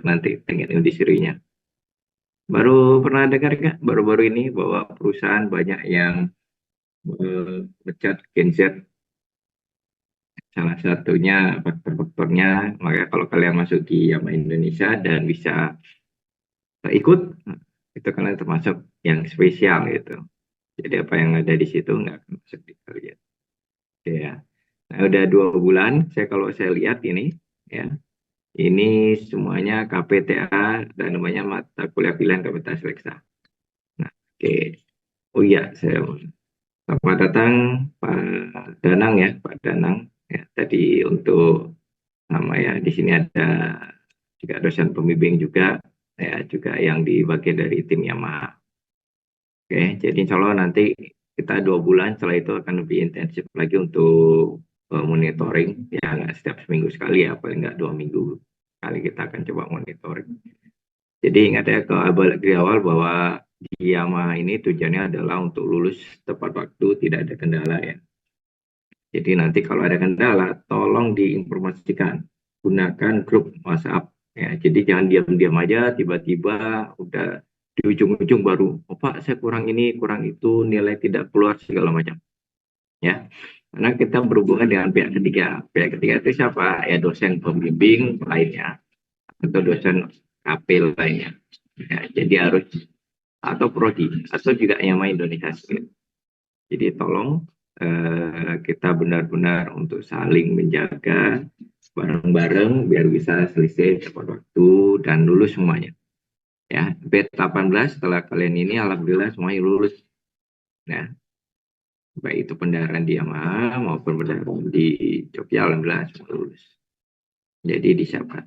untuk nanti dengan industrinya. Baru pernah dengar nggak baru-baru ini bahwa perusahaan banyak yang mecat Gen Z, salah satunya faktor-faktornya, maka kalau kalian masuk di Yama Indonesia dan bisa ikut, itu kalian termasuk yang spesial gitu. Jadi apa yang ada di situ nggak akan masuk di kalian. Oke ya. Nah, udah 2 bulan, kalau saya lihat ini, ya, ini semuanya KPTA dan namanya mata kuliah pilihan Kapasitas Selekta. Nah, oke. Oh iya, selamat datang Pak Danang ya, Pak Danang. Ya, tadi untuk nama ya, di sini ada juga dosen pembimbing juga, ya, juga yang di bagian dari tim Yamaha. Oke, jadi insya Allah nanti kita 2 bulan setelah itu akan lebih intensif lagi untuk monitoring, ya nggak setiap seminggu sekali ya, paling nggak 2 minggu kali kita akan coba monitoring. Jadi ingat ya ke dari awal bahwa di Yamaha ini tujuannya adalah untuk lulus tepat waktu, tidak ada kendala ya. Jadi nanti kalau ada kendala, tolong diinformasikan, gunakan grup WhatsApp. Ya, jadi jangan diam-diam aja, tiba-tiba udah di ujung-ujung baru, oh Pak, saya kurang ini, kurang itu, nilai tidak keluar segala macam. Ya, karena kita berhubungan dengan pihak ketiga. Pihak ketiga itu siapa? Ya dosen pembimbing lainnya atau dosen KP lainnya. Ya, jadi harus atau prodi atau juga yang main Indonesia Skill. Jadi tolong kita benar-benar untuk saling menjaga bareng-bareng biar bisa selesai tepat waktu dan lulus semuanya. Ya, B18 setelah kalian ini alhamdulillah semuanya lulus. Nah, baik itu pendaran di Yamaha maupun pendaran di Jogja alhamdulillah semua lulus. Jadi disiapkan.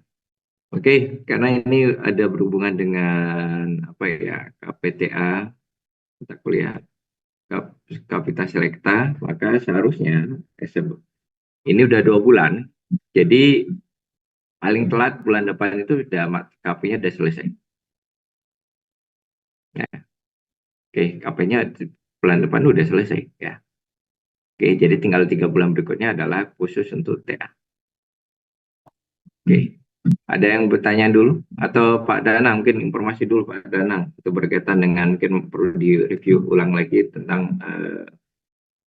Oke, karena ini ada berhubungan dengan apa ya, KPTA, mata kuliah Kapasitas Selekta, maka seharusnya ini udah 2 bulan, jadi paling telat bulan depan itu udah KP-nya udah selesai. Ya, oke, KP-nya bulan depan udah selesai ya. Oke, jadi tinggal 3 bulan berikutnya adalah khusus untuk TA. Oke, ada yang bertanya dulu atau Pak Danang mungkin informasi dulu Pak Danang itu berkaitan dengan mungkin perlu direview ulang lagi tentang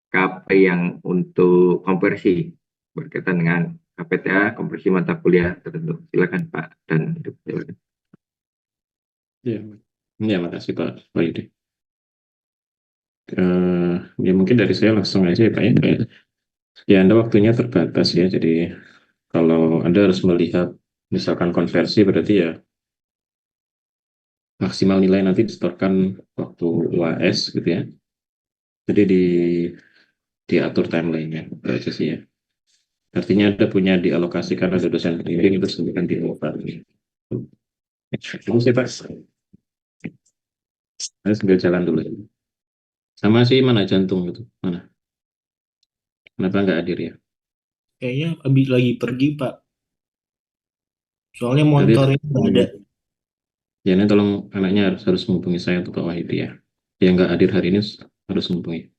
KP yang untuk konversi berkaitan dengan KPTA konversi mata kuliah tertentu. Silakan Pak dan silakan. Ya, ya makasih Pak Yudi. Ya mungkin dari saya langsung aja ya Pak ya. Ya Anda waktunya terbatas ya, jadi kalau Anda harus melihat misalkan konversi berarti ya maksimal nilai nanti disetorkan waktu UAS gitu ya. Jadi diatur timeline-nya itu aja sih ya. Artinya Anda punya dialokasikan ada dosen pembimbing itu sebutkan di lupa. Itu sih Pak. Saya sambil jalan dulu. Sama sih mana jantung gitu. Mana? Kenapa nggak hadir ya? Kayaknya habis lagi pergi, Pak. Soalnya Berarti monitornya nggak ada. ya ini tolong anaknya harus menghubungi saya untuk Pak Wahidi ya. Yang nggak hadir hari ini harus menghubungi.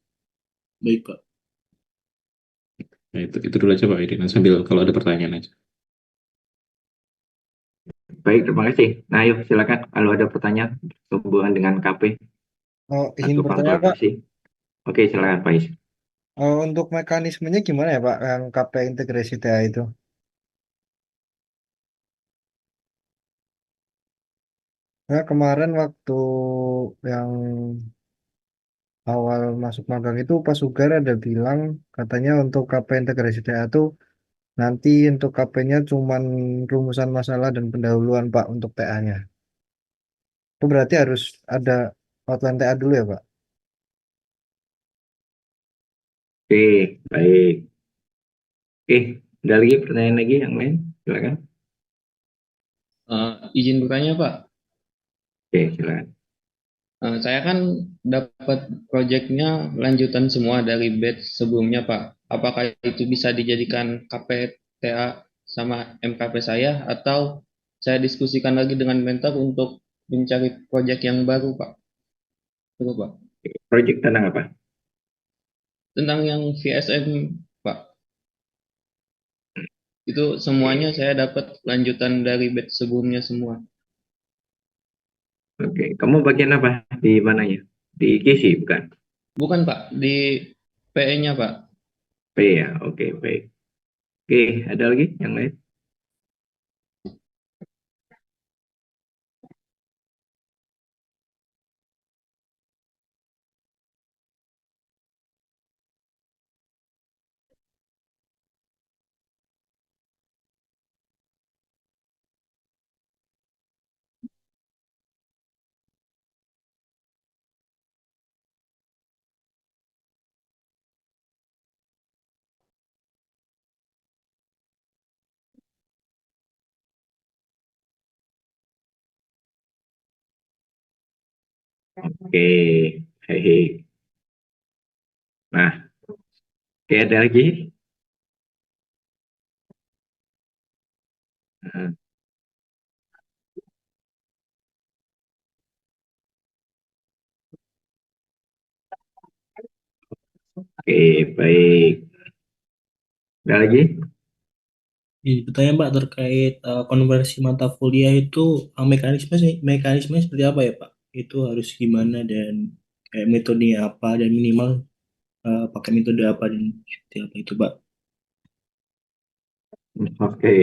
Baik, Pak. Nah, itu dulu aja Pak Wahidi. Nah, sambil kalau ada pertanyaan aja. Baik, terima kasih. Nah, yuk silakan kalau ada pertanyaan hubungan dengan KP Oh, izin atau bertanya Pak, kontroversi. Oke, silakan Pak Is. untuk mekanismenya gimana ya Pak, yang KP integrasi TA itu? Nah, kemarin waktu yang awal masuk magang itu Pak Sugar ada bilang katanya untuk KP integrasi TA itu nanti untuk KP-nya cuman rumusan masalah dan pendahuluan Pak untuk TA-nya. Itu berarti harus ada outline TA dulu ya Pak? Oke, baik. Oke, ada lagi pertanyaan lagi yang lain? Silakan. Izin bertanya Pak. Oke, silakan. Saya kan dapat proyeknya lanjutan semua dari batch sebelumnya Pak. Apakah itu bisa dijadikan KPTA sama MKP saya atau saya diskusikan lagi dengan mentor untuk mencari proyek yang baru Pak? Itu Pak. Proyek tentang apa? Tentang yang VSM Pak. Itu semuanya saya dapat lanjutan dari batch sebelumnya semua. Oke, kamu bagian apa di mananya? Di gizi bukan? Bukan Pak, di PE-nya Pak. P ya, oke baik. Oke, ada lagi yang lain? Oke, hehe. Nah, oke ada lagi? Nah, oke, baik. Ada lagi? Jadi pertanyaan Pak terkait konversi mata kuliah itu mekanisme seperti apa ya Pak? Itu harus gimana dan kayak metodenya apa dan minimal pakai metode apa dan seperti apa itu Pak? Oke,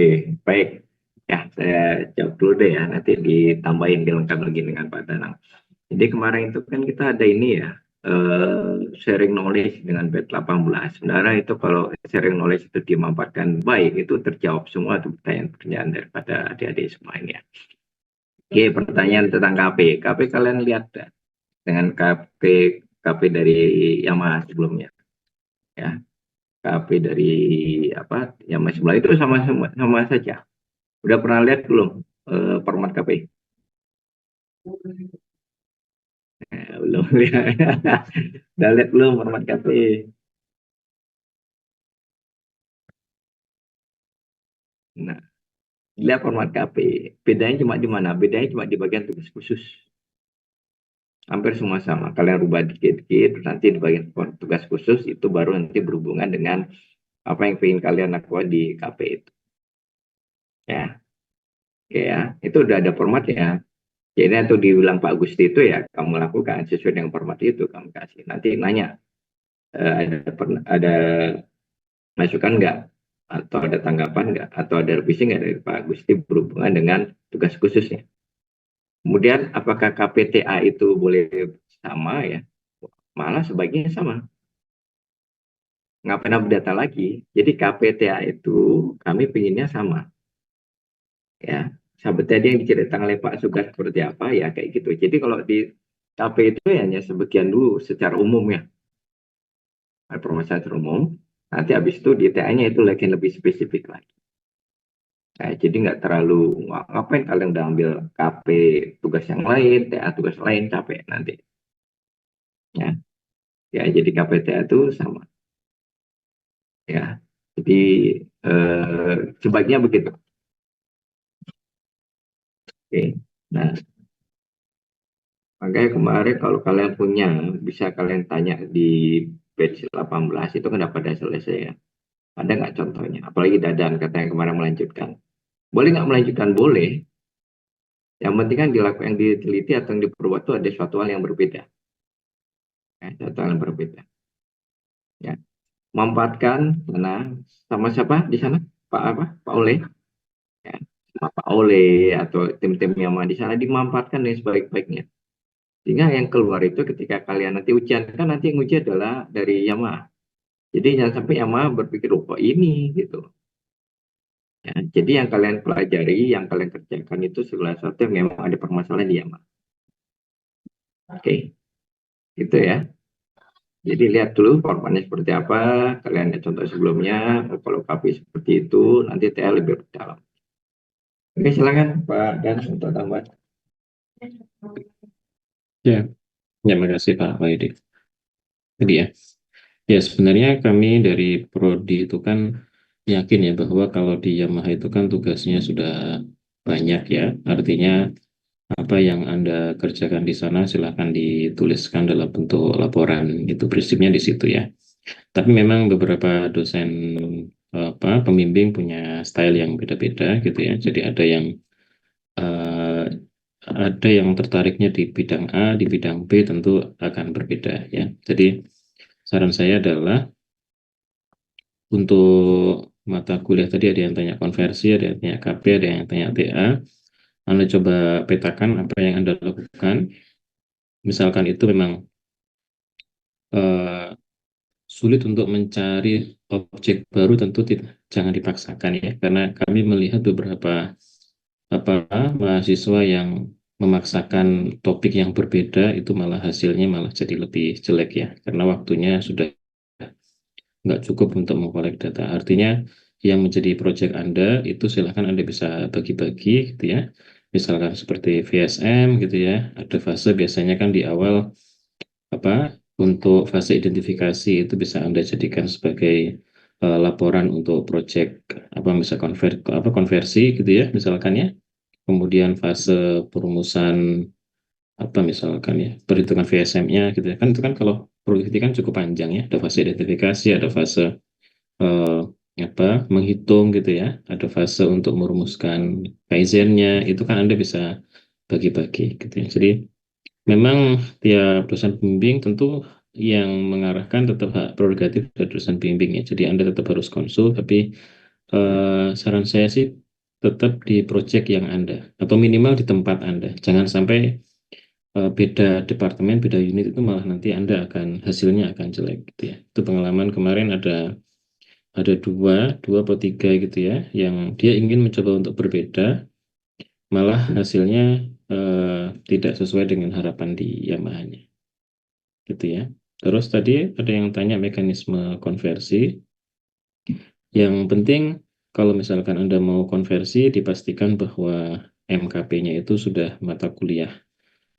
baik. Ya, saya jawab dulu deh ya. Nanti ditambahin dilengkapi lagi dengan Pak Danang. Jadi kemarin itu kan kita ada ini ya, sharing knowledge dengan BET 18. Sebenarnya itu kalau sharing knowledge itu dimanfaatkan baik, itu terjawab semua tuh pertanyaan-pertanyaan daripada adik-adik semua ini ya. Oke, pertanyaan tentang KP. KP kalian lihat dengan KP dari Yamaha sebelumnya ya. KP dari apa Yamaha sebelah itu sama saja. Udah pernah lihat belum format KP? Belum lihat. Udah lihat belum format KP? Nah, lihat format KP. Bedanya cuma di mana? Bedanya cuma di bagian tugas khusus. Hampir semua sama. Kalian rubah dikit-dikit, nanti di bagian tugas khusus itu baru nanti berhubungan dengan apa yang ingin kalian lakukan di KP itu. Ya, oke ya. Itu udah ada formatnya. Jadi itu diulang Pak Gusti itu ya kamu lakukan sesuai dengan format itu kamu kasih. Nanti nanya ada masukan nggak atau ada tanggapan nggak atau ada revisi nggak dari Pak Gusti berhubungan dengan tugas khususnya. Kemudian apakah KPTA itu boleh sama ya? Malah sebaiknya sama. Ngapain update data lagi? Jadi KPTA itu kami pinginnya sama. Ya, sahabat tadi yang diceritakan oleh Pak Sugar seperti apa ya kayak gitu. Jadi kalau di KP itu hanya sebagian dulu secara umum ya. Permasalahan secara umum. Nanti habis itu di TA-nya itu lagi lebih spesifik lagi. Nah, jadi nggak terlalu ngapain kalian udah ambil KP tugas yang lain, TA tugas lain capek nanti. Ya, ya jadi KPTA itu sama. Ya, jadi sebaiknya begitu. Oke. Nah, makanya kemarin kalau kalian punya bisa kalian tanya di batch 18 itu kan pada selesai ya. Ada nggak contohnya? Apalagi Dadan katanya kemarin melanjutkan. Boleh nggak melanjutkan? Boleh. Yang penting kan dilakukan yang diteliti atau yang diperbuat itu ada suatu hal yang berbeda. Ya, suatu hal yang berbeda. Ya. Memanfaatkan mana sama siapa di sana? Pak apa? Pak Ole. Ya. Sama Pak Ole atau tim-tim yang di sana dimanfaatkan dengan sebaik-baiknya. Sehingga yang keluar itu ketika kalian nanti ujian, kan nanti yang uji adalah dari Yamaha. Jadi jangan sampai Yamaha berpikir, oh kok ini gitu. Ya, jadi yang kalian pelajari, yang kalian kerjakan itu segala sesuatu yang memang ada permasalahan di Yamaha. Oke, gitu ya. Jadi lihat dulu formatnya seperti apa, kalian lihat contoh sebelumnya, kalau KP seperti itu, nanti TA lebih dalam. Oke, silakan Pak Dan untuk tambahan. Ya, ya makasih Pak Waidi. Jadi ya sebenarnya kami dari Prodi itu kan yakin ya bahwa kalau di Yamaha itu kan tugasnya sudah banyak ya, artinya apa yang Anda kerjakan di sana silahkan dituliskan dalam bentuk laporan, itu prinsipnya di situ ya. Tapi memang beberapa dosen pembimbing punya style yang beda-beda gitu ya. Jadi eh, ada yang tertariknya di bidang A, di bidang B tentu akan berbeda ya. Jadi saran saya adalah untuk mata kuliah tadi ada yang tanya konversi, ada yang tanya KP, ada yang tanya TA. Anda coba petakan apa yang Anda lakukan. Misalkan itu memang eh, sulit untuk mencari objek baru, tentu jangan dipaksakan ya, karena kami melihat beberapa mahasiswa yang memaksakan topik yang berbeda itu malah hasilnya malah jadi lebih jelek ya, karena waktunya sudah nggak cukup untuk mengkolek data. Artinya yang menjadi proyek Anda itu silahkan Anda bisa bagi-bagi gitu ya. Misalkan seperti VSM gitu ya, ada fase biasanya kan di awal untuk fase identifikasi itu bisa Anda jadikan sebagai laporan untuk proyek misal konversi gitu ya misalkan ya. Kemudian fase perumusan misalkan ya perhitungan VSM-nya gitu ya. Kan itu kan kalau produktiviti kan cukup panjang ya. Ada fase identifikasi, ada fase eh, menghitung gitu ya. Ada fase untuk merumuskan Kaizen-nya, itu kan Anda bisa bagi-bagi gitu ya. Jadi memang tiap dosen pembimbing tentu yang mengarahkan tetap hak prerogatif dari dosen pembimbing ya. Jadi Anda tetap harus konsul, tapi saran saya sih tetap di proyek yang Anda, atau minimal di tempat Anda. Jangan sampai beda departemen, beda unit itu malah nanti Anda hasilnya akan jelek gitu ya. Itu pengalaman kemarin ada dua atau tiga gitu ya, yang dia ingin mencoba untuk berbeda, malah hasilnya tidak sesuai dengan harapan di Yamaha-nya gitu ya. Terus tadi ada yang tanya mekanisme konversi. Yang penting kalau misalkan Anda mau konversi, dipastikan bahwa MKP-nya itu sudah mata kuliah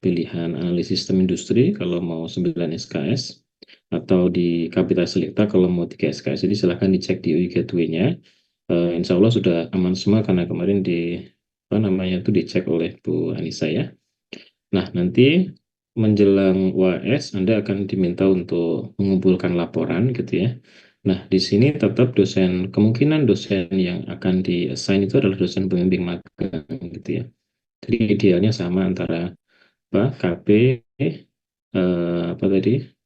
pilihan analisis sistem industri kalau mau 9 SKS, atau di Kapita Selecta kalau mau 3 SKS. Jadi silahkan dicek di UI Gateway-nya. Insya Allah sudah aman semua karena kemarin dicek oleh Bu Anissa ya. Nah, nanti menjelang UAS Anda akan diminta untuk mengumpulkan laporan gitu ya. Nah, di sini tetap kemungkinan dosen yang akan di-assign itu adalah dosen pembimbing magang gitu ya. Jadi idealnya sama antara KP,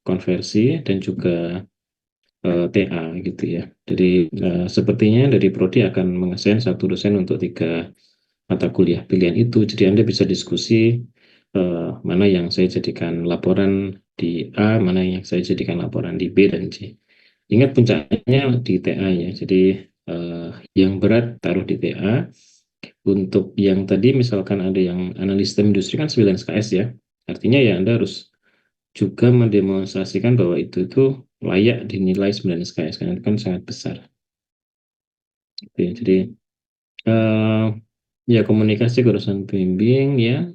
konversi dan juga TA gitu ya. Jadi sepertinya dari Prodi akan mengassign satu dosen untuk 3 mata kuliah pilihan itu. Jadi Anda bisa diskusi mana yang saya jadikan laporan di A, mana yang saya jadikan laporan di B dan C. Ingat puncaknya di TA ya. Jadi yang berat taruh di TA. Untuk yang tadi misalkan ada yang analis sistem industri kan 9 SKS ya. Artinya ya Anda harus juga mendemonstrasikan bahwa itu layak dinilai 9 SKS karena itu kan sangat besar. Oke, jadi ya komunikasi ke dosen pembimbing ya,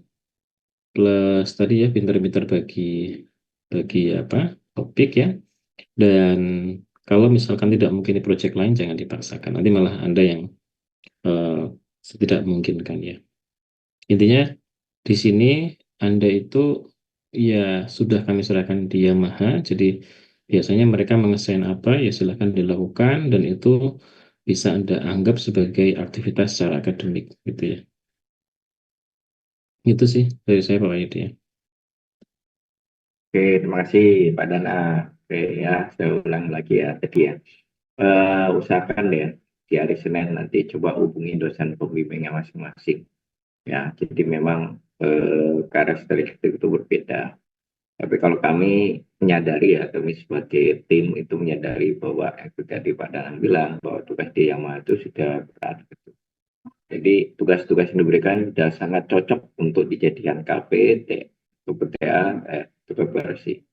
plus tadi ya pintar-pintar bagi topik ya. Dan kalau misalkan tidak mungkin di proyek lain jangan dipaksakan, nanti malah Anda yang tidak memungkinkan ya. Intinya di sini Anda itu ya sudah kami serahkan di Yamaha, jadi biasanya mereka mengesain apa ya silahkan dilakukan, dan itu bisa Anda anggap sebagai aktivitas secara akademik gitu ya. Itu sih dari saya Pak Wahid ya. Oke, terima kasih Pak Dana. Oke ya, saya ulang lagi ya tadi ya. Usahakan ya di hari Senin nanti coba hubungi dosen pembimbingnya masing-masing. Ya, jadi memang karakteristik itu berbeda. Tapi kalau kami menyadari ya, kami sebagai tim itu menyadari bahwa itu tadi Pak Danan bilang bahwa tugas di Yamaha itu sudah berat. Jadi tugas-tugas yang diberikan sudah sangat cocok untuk dijadikan KP, PTA, bersih.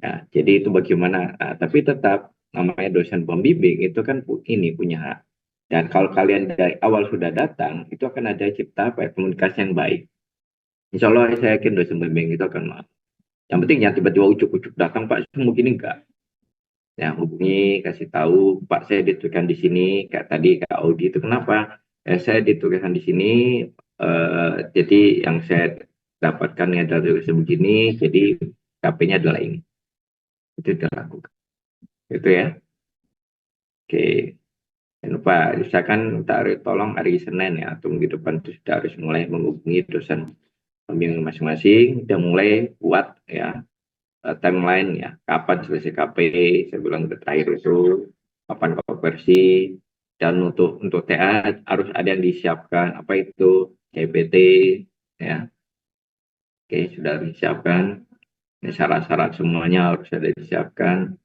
Ya, jadi itu bagaimana. Nah, tapi tetap namanya dosen pembimbing itu kan ini punya hak. Dan kalau kalian dari awal sudah datang, itu akan ada cipta komunikasi yang baik. Insya Allah saya yakin dosen pembimbing itu akan mau. Yang penting jangan tiba-tiba ujuk-ujuk datang Pak, mungkin enggak. Ya, hubungi, kasih tahu, Pak saya ditugaskan di sini, kayak tadi Kak Audi itu kenapa? Saya ditugaskan di sini, jadi yang saya dapatkan adalah tugas begini, jadi KP-nya adalah ini. Itu dilakukan. Itu ya. Oke. Jangan lupa, usahakan tolong hari Senin ya, atau minggu depan itu sudah harus mulai menghubungi dosen pembimbing masing-masing, udah mulai buat ya timeline ya, kapan selesai KP, saya bilang terakhir itu, kapan konversi, dan untuk TA harus ada yang disiapkan, apa itu CPT ya, oke sudah disiapkan. Ini syarat-syarat semuanya harus ada disiapkan.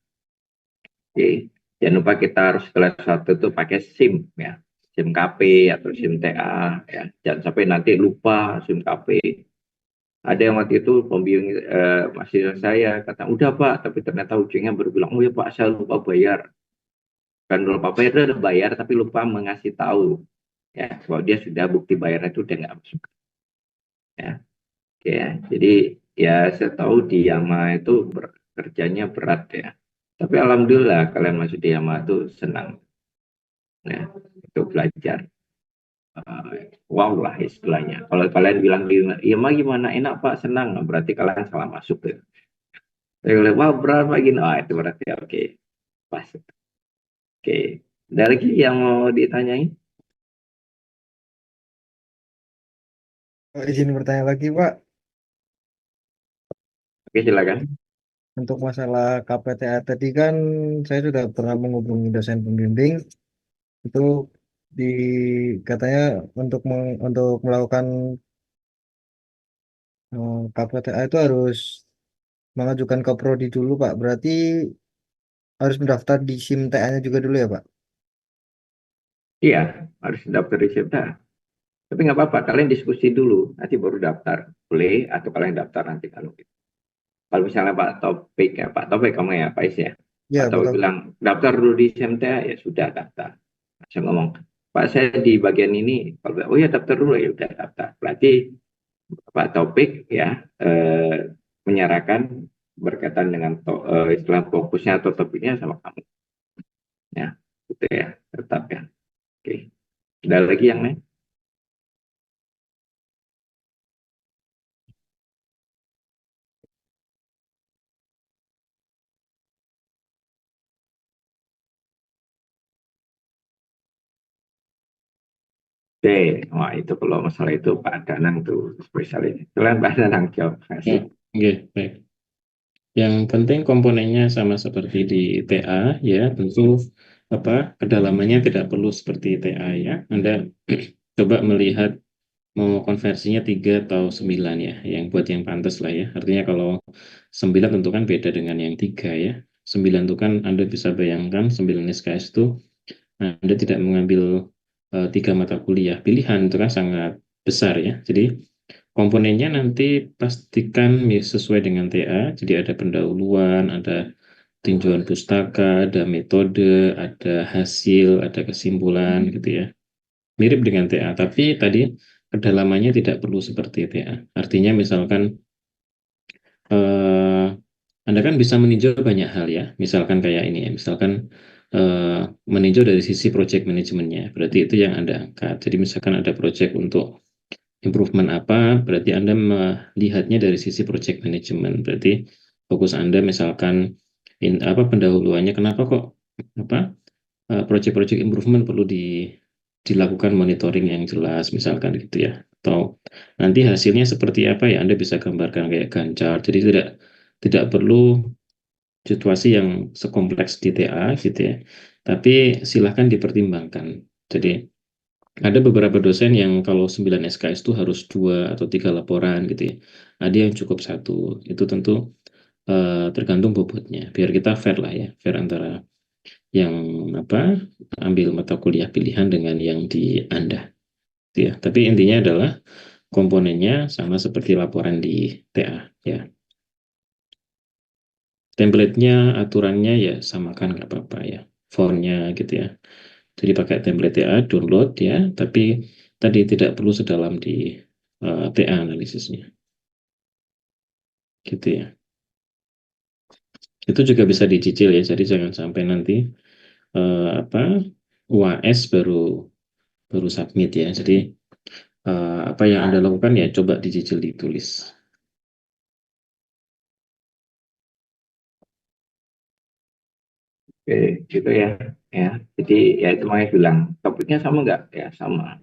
Oke. Jangan lupa kita harus kelas 1 tuh pakai SIM ya. SIM KP atau SIM TA ya. Jangan sampai nanti lupa SIM KP. Ada yang waktu itu pembimbing mahasiswa saya kata, udah Pak, tapi ternyata ujungnya berbilang, oh ya Pak, saya lupa bayar. Kan lupa bayar itu udah bayar, tapi lupa mengasih tahu ya, kalau dia sudah bukti bayarnya itu udah nggak masuk ya. Oke ya. Jadi ya saya tahu di Yama itu kerjanya berat ya. Tapi alhamdulillah kalian masuk di Yama itu senang ya, itu belajar. Wow lah istilahnya. Kalau kalian bilang di Yama gimana, enak Pak, senang, nah, berarti kalian salah masuk tuh. Saya bilang, wah berat Pak gini, itu berarti oke, pas. Oke, ada lagi yang mau ditanyain? Izin bertanya lagi Pak, Oke silakan. untuk masalah KPTA tadi kan saya sudah pernah menghubungi dosen pembimbing itu di katanya untuk melakukan KPTA itu harus mengajukan ke prodi dulu Pak. Berarti harus mendaftar di SIM TA-nya juga dulu ya Pak? Iya, harus daftar di SIPTA. Tapi nggak apa-apa, kalian diskusi dulu, nanti baru daftar. Boleh, atau kalian daftar nanti kalau gitu. Kalau misalnya Pak Topik ya, Pak Topik kamu ya, Pak Is ya. Ya Pak Topik betul. bilang, daftar dulu di SMTA, ya sudah daftar. Saya ngomong, Pak saya di bagian ini, Pak bilang, oh ya daftar dulu, ya udah daftar. Berarti Pak Topik ya menyerahkan berkaitan dengan istilah fokusnya atau topiknya sama kamu. Ya, gitu ya, tetap ya. Oke. Ada lagi yang lain? Oke, wah itu kalau masalah itu Pak Danang tuh spesialis. Kalian Pak Danang jawab. Ya, Kasih. oke, baik. Yang penting komponennya sama seperti di TA ya, tentu kedalamannya tidak perlu seperti TA ya. Anda coba melihat mau konversinya 3 atau 9 ya, yang buat yang pantas lah ya. Artinya kalau 9 tentu kan beda dengan yang 3 ya. 9 itu kan Anda bisa bayangkan 9 SKS itu Anda tidak mengambil 3 mata kuliah pilihan, itu kan sangat besar ya. Jadi komponennya nanti pastikan sesuai dengan TA, jadi ada pendahuluan, ada tinjauan pustaka, ada metode, ada hasil, ada kesimpulan gitu ya. Mirip dengan TA, tapi tadi kedalamannya tidak perlu seperti TA. Artinya misalkan eh, Anda kan bisa meninjau banyak hal ya, misalkan kayak ini ya, misalkan meninjau dari sisi project manajemennya, berarti itu yang Anda angkat. Jadi misalkan ada project untuk improvement apa, berarti Anda melihatnya dari sisi project management. Berarti fokus Anda misalkan pendahuluannya kenapa kok project-project improvement perlu dilakukan monitoring yang jelas misalkan gitu ya. Atau nanti hasilnya seperti apa ya Anda bisa gambarkan kayak gancar. Jadi tidak tidak perlu situasi yang sekompleks di TA gitu ya. Tapi silahkan dipertimbangkan. Jadi ada beberapa dosen yang kalau 9 SKS itu harus 2 atau 3 laporan gitu ya. Ada yang cukup satu. Itu tentu tergantung bobotnya. Biar kita fair lah ya, fair antara yang ambil mata kuliah pilihan dengan yang di Anda. Gitu ya. Tapi intinya adalah komponennya sama seperti laporan di TA ya. Template-nya, aturannya ya samakan nggak apa-apa ya. Fontnya gitu ya. Jadi pakai template TA, download ya, tapi tadi tidak perlu sedalam di TA analisisnya. Gitu ya. Itu juga bisa dicicil ya, jadi jangan sampai nanti UAS baru baru submit ya. Jadi apa yang Anda lakukan ya coba dicicil ditulis. Oke, gitu ya. Ya, jadi ya itu makanya bilang topiknya sama nggak? Ya sama.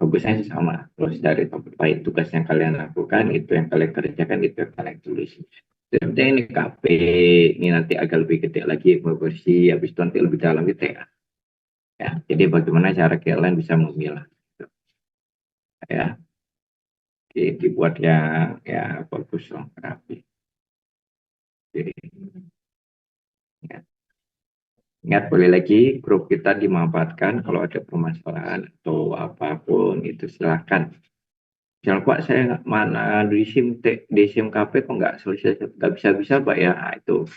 Fokusnya sih sama. Terus dari topik lain tugas yang kalian lakukan itu yang kalian kerjakan itu yang kalian tulis. Jadi ini KP, ini nanti agak lebih gede lagi versi, habis itu nanti lebih dalam gitu ya. Ya, jadi bagaimana cara kalian bisa memilah gitu. Ya, dibuat yang ya bagus dong, rapi. Jadi, ya. Ingat boleh lagi grup kita dimanfaatkan kalau ada permasalahan atau apapun itu silahkan. Jangan Pak saya mana di SIM KP kok nggak selesai nggak bisa Pak ya. Nah, itu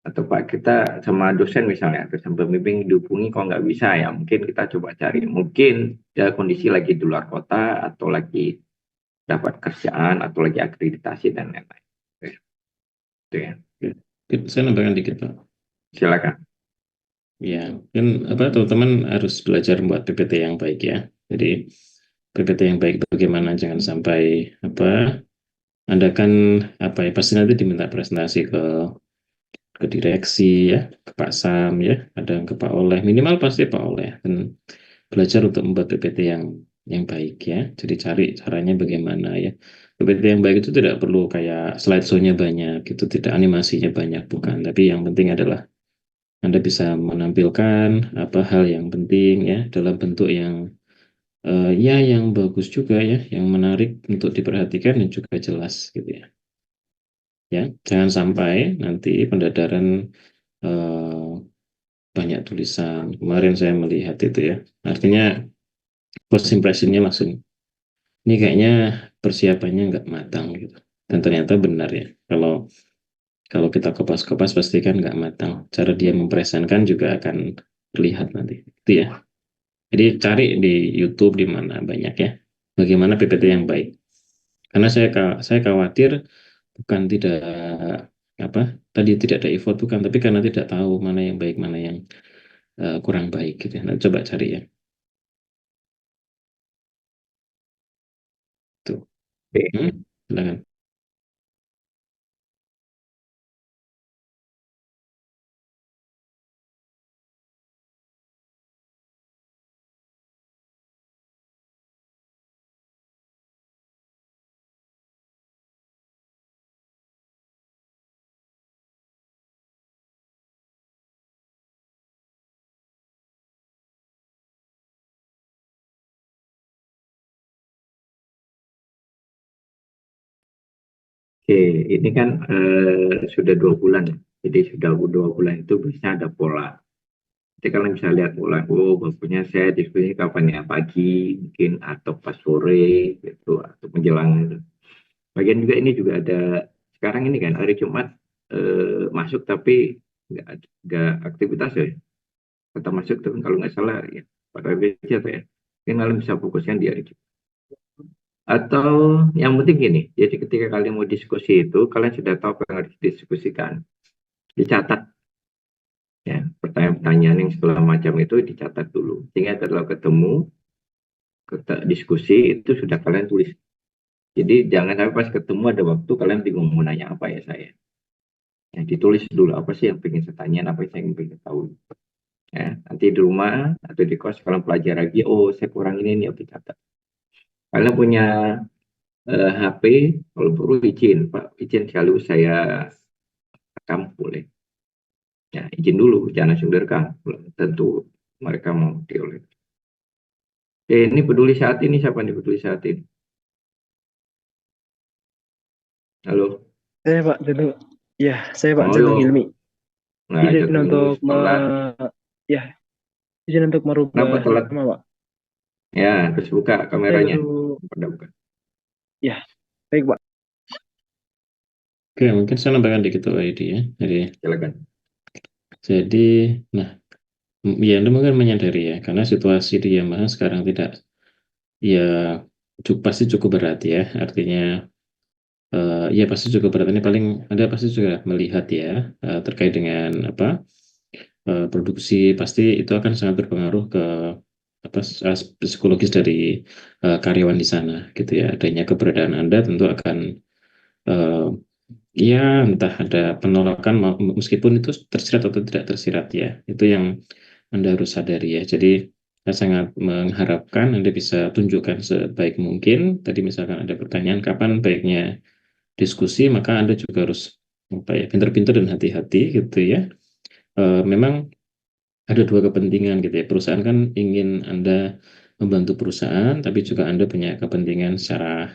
atau Pak kita sama dosen misalnya atau sama pembimbing dihubungi kok nggak bisa ya mungkin kita coba cari mungkin ya kondisi lagi di luar kota atau lagi dapat kerjaan atau lagi akreditasi dan lain-lain. Itu ya. Saya nambahkan dikit Pak. Silakan. Ya, kan apa teman-teman harus belajar membuat PPT yang baik ya. Jadi PPT yang baik bagaimana jangan sampai apa Anda kan apa ya pasti nanti diminta presentasi ke direksi ya, ke Pak Sam ya, ada yang ke Pak Oleh, minimal pasti Pak Oleh dan belajar untuk membuat PPT yang baik ya. Jadi cari caranya bagaimana ya. PPT yang baik itu tidak perlu kayak slideshow-nya banyak, itu tidak animasinya banyak bukan, tapi yang penting adalah anda bisa menampilkan apa hal yang penting ya dalam bentuk yang ya yang bagus juga ya, yang menarik untuk diperhatikan dan juga jelas gitu ya. Ya, jangan sampai nanti pendadaran eh, banyak tulisan. Kemarin saya melihat itu ya. Artinya first impression-nya langsung ini kayaknya persiapannya nggak matang gitu. Dan ternyata benar ya. Kalau kalau kita kopas-kopas pasti kan nggak matang. Cara dia mempresentkan juga akan terlihat nanti. Itu ya. Jadi cari di YouTube di mana banyak ya. Bagaimana PPT yang baik. Karena saya khawatir bukan tidak apa tadi tidak ada effort bukan, tapi karena tidak tahu mana yang baik mana yang kurang baik gitu ya. Nah, coba cari ya. Tuh. Oke. Silakan. Oke, ini kan sudah 2 bulan ya. Jadi sudah 2 bulan itu biasanya ada pola. Jadi kalian bisa lihat pola, oh bapaknya saya diskusi kapan ya, pagi mungkin atau pas sore gitu, atau menjelang gitu. Bagian juga ini juga ada, sekarang ini kan hari Jumat masuk tapi nggak aktivitas ya. Kata masuk tuh kalau nggak salah ya, pada BC atau ya. Mungkin kalian bisa fokuskan di hari Jumat. Atau yang penting gini, jadi ketika kalian mau diskusi itu, kalian sudah tahu apa yang harus didiskusikan. Dicatat ya, pertanyaan-pertanyaan yang segala macam itu dicatat dulu. Sehingga kalau ketemu, kita diskusi itu sudah kalian tulis. Jadi jangan sampai pas ketemu ada waktu kalian bingung mau nanya apa ya saya. Ya, ditulis dulu apa sih yang pengen saya tanya, apa sih yang pengen tahu. Ya, nanti di rumah atau di kos kalian pelajari lagi, oh saya kurang ini nih, oke catat. Kalian punya HP, kalau perlu izin, Pak, izin sekali saya rekam boleh. Ya, izin dulu, jangan langsung direkam. Belum tentu mereka mau dioleh. Oke, ini peduli saat ini, siapa nih peduli saat ini? Halo? Saya Pak Jatuh, ya saya Pak Oh, Jatuh yo. Hilmi. Nah, Izin jatuh untuk telat. ya izin untuk Kenapa merubah telat? nama Pak. Ya, terus buka Saya kameranya. baru Pada buka. ya baik Pak. Oke, mungkin saya nambahkan dikit tuh ID ya. Silakan. Jadi, nah, ya Anda mungkin menyadari ya, karena situasi di Yamaha sekarang tidak, ya pasti cukup berat ya. Artinya, ya pasti cukup berat. Ini paling Anda pasti juga melihat ya terkait dengan apa produksi pasti itu akan sangat berpengaruh ke apa psikologis dari karyawan di sana gitu ya. Adanya keberadaan Anda tentu akan ya entah ada penolakan meskipun itu tersirat atau tidak tersirat ya. Itu yang Anda harus sadari ya. Jadi saya sangat mengharapkan Anda bisa tunjukkan sebaik mungkin. Tadi misalkan ada pertanyaan kapan baiknya diskusi, maka Anda juga harus apa ya, pintar-pintar dan hati-hati gitu ya. Memang ada dua kepentingan gitu ya. Perusahaan kan ingin Anda membantu perusahaan, tapi juga Anda punya kepentingan secara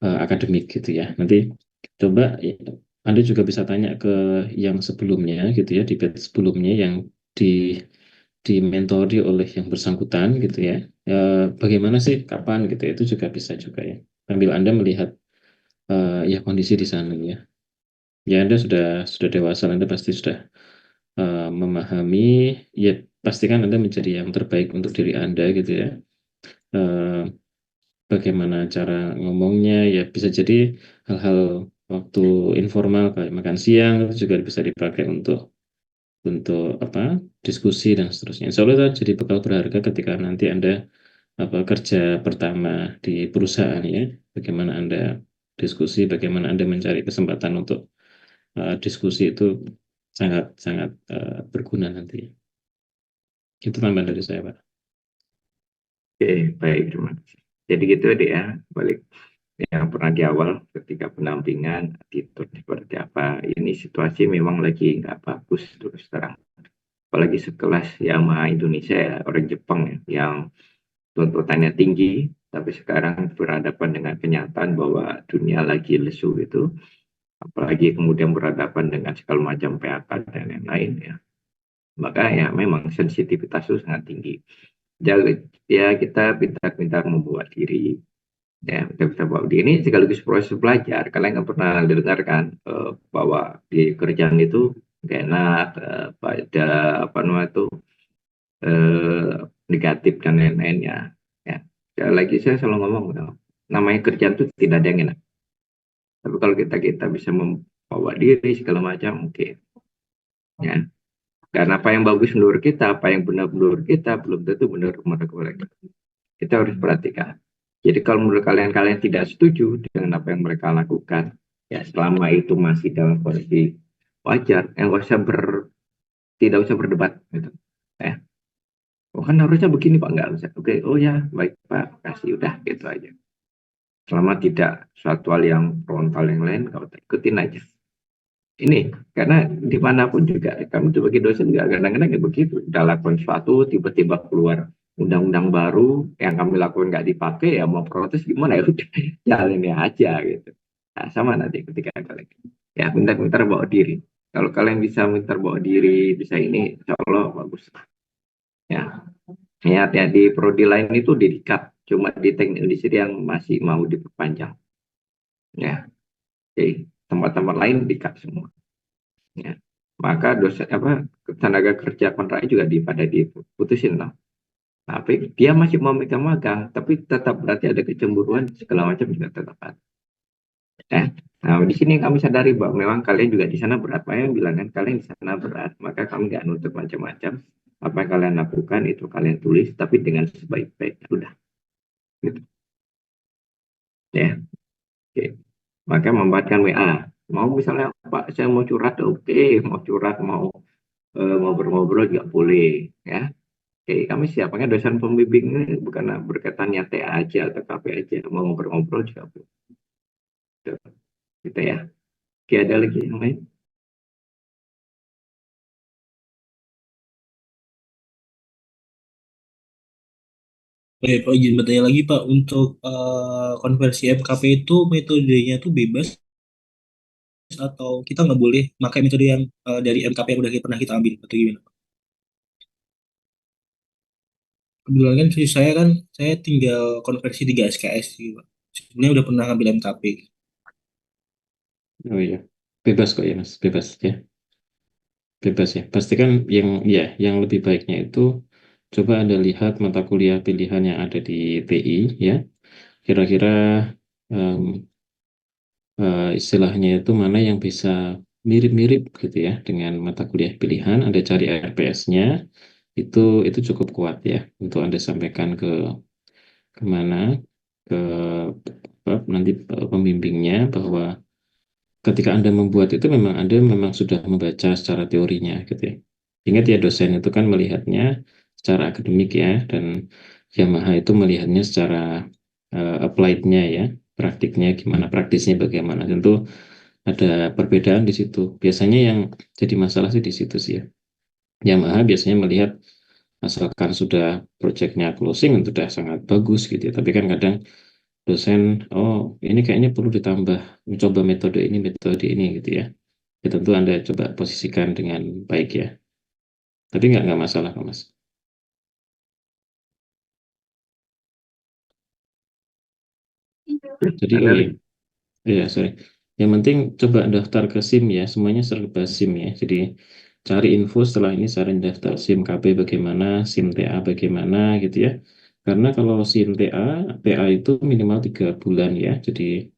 akademik gitu ya. Nanti coba Anda juga bisa tanya ke yang sebelumnya gitu ya, di batch sebelumnya yang di dimentori oleh yang bersangkutan gitu ya. Bagaimana sih, kapan gitu ya, itu juga bisa juga ya. Sambil Anda melihat ya kondisi di sana ya. Ya Anda sudah dewasa, Anda pasti sudah memahami, ya pastikan Anda menjadi yang terbaik untuk diri Anda gitu ya. Eh, Bagaimana cara ngomongnya, ya bisa jadi hal-hal waktu informal kayak makan siang itu juga bisa dipakai untuk apa, diskusi dan seterusnya. Insya Allah itu jadi bekal berharga ketika nanti Anda apa, kerja pertama di perusahaan ya. Bagaimana Anda diskusi, bagaimana Anda mencari kesempatan untuk diskusi itu sangat sangat berguna nanti. Itu tambahan dari saya, Pak. Oke, baik, terima kasih. Jadi gitu deh ya, balik yang pernah di awal ketika penampingan attitude seperti apa. Ini situasi memang lagi nggak bagus terus terang. Apalagi sekelas Yamaha Indonesia ya, orang Jepang ya, yang tuntutannya tinggi, tapi sekarang berhadapan dengan kenyataan bahwa dunia lagi lesu gitu. Apalagi kemudian berhadapan dengan segala macam PHK dan lain-lain ya. Maka ya memang sensitivitas itu sangat tinggi. Ya kita pintar-pintar membuat diri, ya kita bisa bawa diri. Ini sekaligus proses belajar. Kalian nggak pernah dengarkan bahwa di kerjaan itu gak enak, pada apa namanya itu eh, negatif dan lain-lainnya. Ya, sekali lagi saya selalu ngomong, namanya kerjaan itu tidak ada yang enak. Tapi kalau kita bisa membawa diri segala macam, oke. Ya. Karena apa yang bagus menurut kita, apa yang benar menurut kita, belum tentu benar menurut mereka. Kita harus perhatikan. Jadi kalau menurut kalian tidak setuju dengan apa yang mereka lakukan, ya selama itu masih dalam kondisi wajar, yang tidak usah berdebat, gitu. Ya. Oh kan harusnya begini Pak, nggak usah. Oke, oh ya baik Pak, kasih udah gitu aja. Selama tidak suatu hal yang frontal yang lain, kau ikutin aja. Ini karena dimanapun juga kami sebagai dosen juga kadang-kadang ya begitu, udah lakukan sesuatu tiba-tiba keluar undang-undang baru yang kami lakukan nggak dipakai, ya mau protes gimana ya udah jalannya aja gitu. Nah, sama nanti ketika kalian ya pintar-pintar bawa diri, kalau kalian bisa pintar bawa diri, bisa ini insya Allah bagus ya. Niat ya di prodi lain itu didikat, cuma di teknik industri yang masih mau diperpanjang ya. Oke, tempat-tempat lain dikat semua. Ya. Maka dosen apa tenaga kerja kontrak juga pada diputusin lah. Tapi dia masih mau megang magang, tapi tetap berarti ada kecemburuan segala macam juga tetap ada. Ya. Nah, di sini kami sadari bahwa memang kalian juga di sana berat. Pak yang bilang kan kalian di sana berat, maka kami nggak nuntut macam-macam. Apa yang kalian lakukan itu kalian tulis, tapi dengan sebaik-baiknya. Udah, gitu. Ya, oke. Maka membuatkan WA. Mau misalnya Pak, saya mau curhat, oke. Mau curhat, mau ngobrol-ngobrol juga boleh, ya. Oke, kami siap. Makanya dosen pembimbing ini bukan berkaitannya TA aja atau KP aja, mau ngobrol-ngobrol juga boleh. Gitu, gitu ya. Oke, ada lagi yang lain? Oke, Pak izin bertanya lagi Pak, untuk konversi FKP itu metodenya itu bebas atau kita nggak boleh pakai metode yang dari MKP yang udah pernah kita ambil atau gimana? Kebetulan kan saya tinggal konversi 3 SKS gitu, Pak. Sebenarnya udah pernah ngambil MKP. Oh iya, bebas kok ya Mas, bebas ya, bebas ya. Pastikan yang lebih baiknya itu coba Anda lihat mata kuliah pilihan yang ada di TI ya. Kira-kira em, istilahnya itu mana yang bisa mirip-mirip gitu ya dengan mata kuliah pilihan. Anda cari RPS-nya, itu cukup kuat ya untuk Anda sampaikan kemana, ke nanti pembimbingnya, bahwa ketika Anda membuat itu memang Anda memang sudah membaca secara teorinya gitu ya. Ingat ya, dosen itu kan melihatnya secara akademik ya, dan Yamaha itu melihatnya secara applied-nya ya, praktiknya gimana, praktisnya bagaimana. Tentu ada perbedaan di situ. Biasanya yang jadi masalah sih di situ sih ya. Yamaha biasanya melihat asalkan sudah proyeknya closing itu sudah sangat bagus gitu ya. Tapi kan kadang dosen, oh ini kayaknya perlu ditambah, mencoba metode ini gitu ya. Ya tentu Anda coba posisikan dengan baik ya. Tapi nggak masalah kok Mas. Jadi Ada oh lagi? iya sorry. Yang penting coba daftar ke SIM ya, semuanya serba SIM ya. Jadi cari info setelah ini saran daftar SIM KB bagaimana, SIM TA bagaimana gitu ya. Karena kalau SIM TA itu minimal 3 bulan ya. Jadi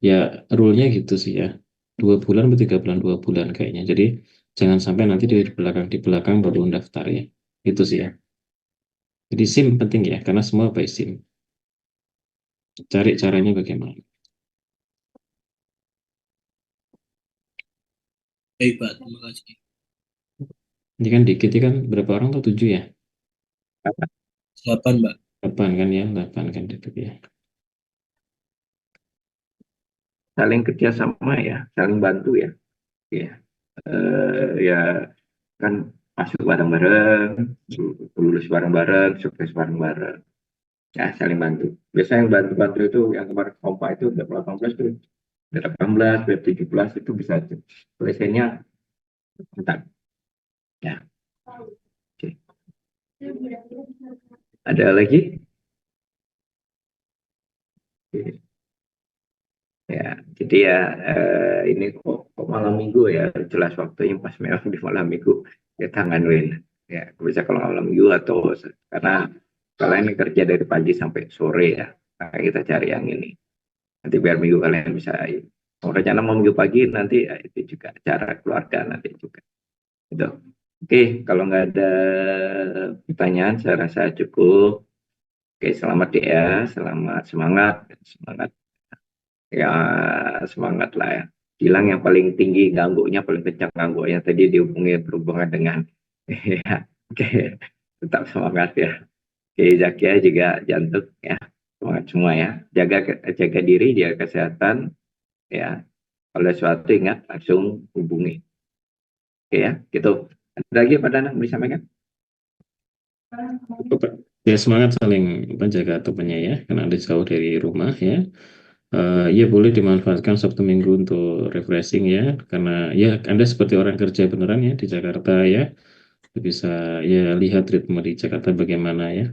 ya rule-nya gitu sih ya. 2 bulan atau 3 bulan, 2 bulan kayaknya. Jadi jangan sampai nanti di belakang baru daftar ya. Itu sih ya. Jadi SIM penting ya, karena semua by SIM. Cari caranya bagaimana. Baik, Pak. Terima kasih. Ini kan dikit ya kan, berapa orang tuh 7 ya? Silakan, Pak. 8 kan ya, 8 kan dikit ya. Saling kerjasama ya, saling bantu ya. Ya, ya kan masuk bareng-bareng, lulus bareng-bareng, sukses bareng-bareng. Ya, saling bantu. Biasanya yang bantu-bantu itu yang kemarin kompa itu udah 18 tuh, udah 18, udah 17 itu bisa selesainya bentar. Ya, oke. Ada lagi? Oke. Ya, jadi ya ini kok malam minggu ya, jelas waktunya pas memang di malam minggu ya tangan Win. Ya, bisa kalau malam minggu atau karena kalau ini kerja dari pagi sampai sore ya, nah, kita cari yang ini. Nanti biar minggu kalian bisa, mau rencana mau minggu pagi nanti ya, itu juga cara keluarga nanti juga. Gitu. Oke, kalau nggak ada pertanyaan, saya rasa cukup. Oke, selamat ya, selamat semangat, semangat ya, semangat lah ya. Bilang yang paling tinggi ganggunya, paling kencang ganggunya tadi dihubungi berhubungan dengan ya, oke, tetap semangat ya. Oke, Zakia juga jantung ya, semangat semua ya. Jaga diri, jaga kesehatan ya. Kalau ada sesuatu ingat langsung hubungi. Oke ya, gitu. Ada lagi Pak Danang bisa sampaikan? Ya semangat saling menjaga temannya ya, karena Anda jauh dari rumah ya. Ya boleh dimanfaatkan Sabtu Minggu untuk refreshing ya, karena ya Anda seperti orang kerja beneran ya di Jakarta ya, bisa ya lihat ritme di Jakarta bagaimana ya.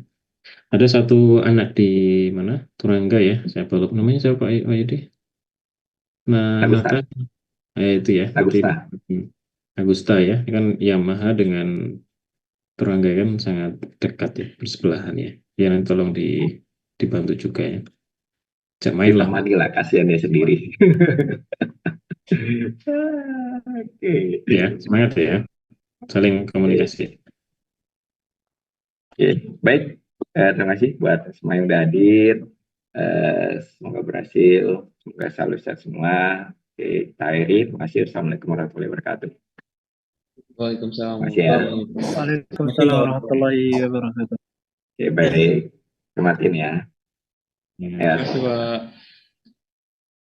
Ada satu anak di mana Turangga ya, saya belum namanya siapa Pak Ayudi? Maka Agusta, itu ya, itu Agusta. Agusta ya, kan Yamaha dengan Turangga kan sangat dekat ya, bersebelahan ya. Ya nanti tolong dibantu juga ya. Jangan main lah. Ditemani lah, kasihan dia sendiri. Oke. Ya, semangat ya. Saling komunikasi. Oke, baik. Terima kasih buat semua yang udah hadir. Semoga berhasil. Semoga selalu sehat semua. Oke, kita akhiri. Terima kasih. Assalamualaikum warahmatullahi wabarakatuh. Waalaikumsalam Terima kasih ya. Waalaikumsalam warahmatullahi wabarakatuh. Oke, baik. Kematin ya. Ya. Ya. Terima kasih, Pak.